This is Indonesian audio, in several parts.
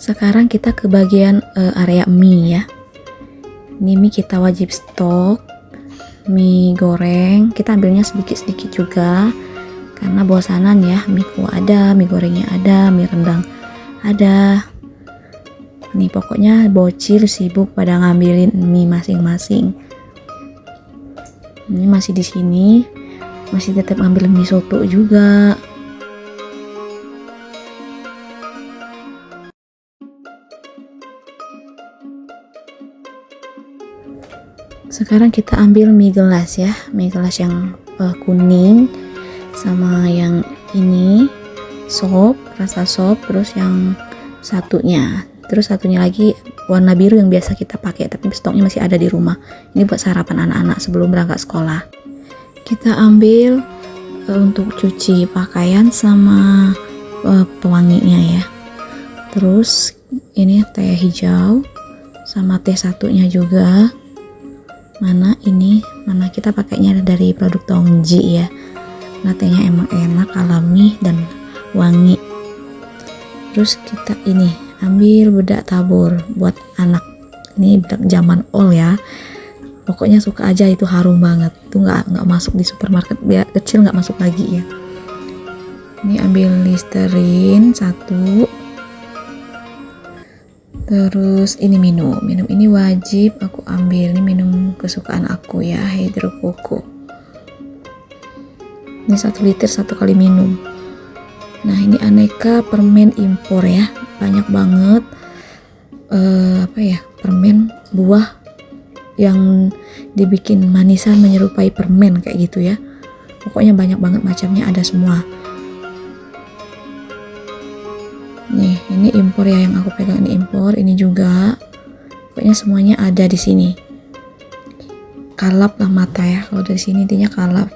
Sekarang kita ke bagian area mie ya. Ini mie kita wajib stok. Mie goreng kita ambilnya sedikit-sedikit juga karena bosanan ya. Mie kuah ada, mie gorengnya ada, mie rendang ada. Nih pokoknya bocil sibuk pada ngambilin mie masing-masing. Ini masih di sini, masih tetap ngambil mie soto juga. Sekarang kita ambil mie gelas ya, mie gelas yang kuning sama yang ini sop, rasa sop, terus yang satunya, terus satunya lagi warna biru yang biasa kita pakai tapi stoknya masih ada di rumah. Ini buat sarapan anak-anak sebelum berangkat sekolah. Kita ambil untuk cuci pakaian sama pewanginya ya. Terus ini teh hijau sama teh satunya juga. Mana kita pakainya dari produk Tongji ya. Tehnya emang enak, alami dan wangi. Terus kita ini ambil bedak tabur buat anak. Ini bedak zaman old ya. Pokoknya suka aja, itu harum banget. Itu nggak masuk di supermarket, biar kecil nggak masuk lagi ya. Ini ambil Listerine 1. Terus ini minum ini wajib aku ambil, ini minum kesukaan aku ya, Hydro Coco. Ini 1 liter 1 kali minum. Nah ini aneka permen impor ya, banyak banget permen buah yang dibikin manisan menyerupai permen kayak gitu ya. Pokoknya banyak banget macamnya, ada semua. Nih, ini impor ya, yang aku pegang ini impor, ini juga. Pokoknya semuanya ada di sini. Kalap lah mata ya, kalau dari sini intinya kalap.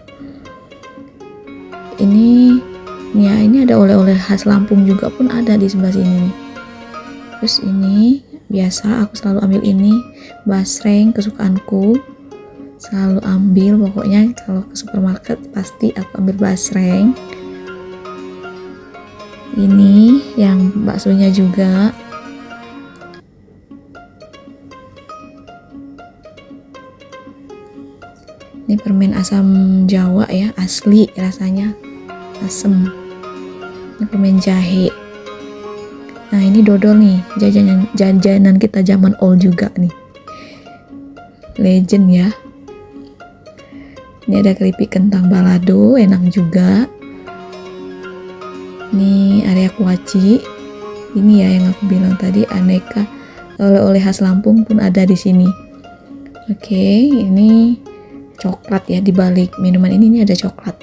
Ini ada oleh-oleh khas Lampung juga pun ada di sebelah sini nih. Terus ini biasa aku selalu ambil ini, basreng kesukaanku. Selalu ambil, pokoknya kalau ke supermarket pasti aku ambil basreng. Ini yang baksonya juga. Ini permen asam Jawa ya, asli rasanya asem. Ini permen jahe. Nah ini dodol nih, jajanan kita zaman old juga nih, legend ya. Ini ada keripik kentang balado, enak juga. Ini area kuaci. Ini ya yang aku bilang tadi, aneka oleh-oleh khas Lampung pun ada di sini. Oke, ini coklat ya, di balik minuman ini ada coklat.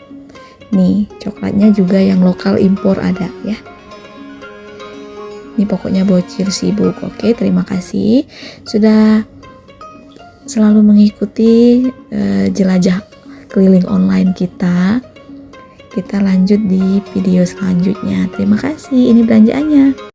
Nih, coklatnya juga yang lokal impor ada ya. Ini pokoknya bocil sibuk. Oke, terima kasih sudah selalu mengikuti jelajah keliling online kita. Kita lanjut di video selanjutnya. Terima kasih, ini belanjaannya.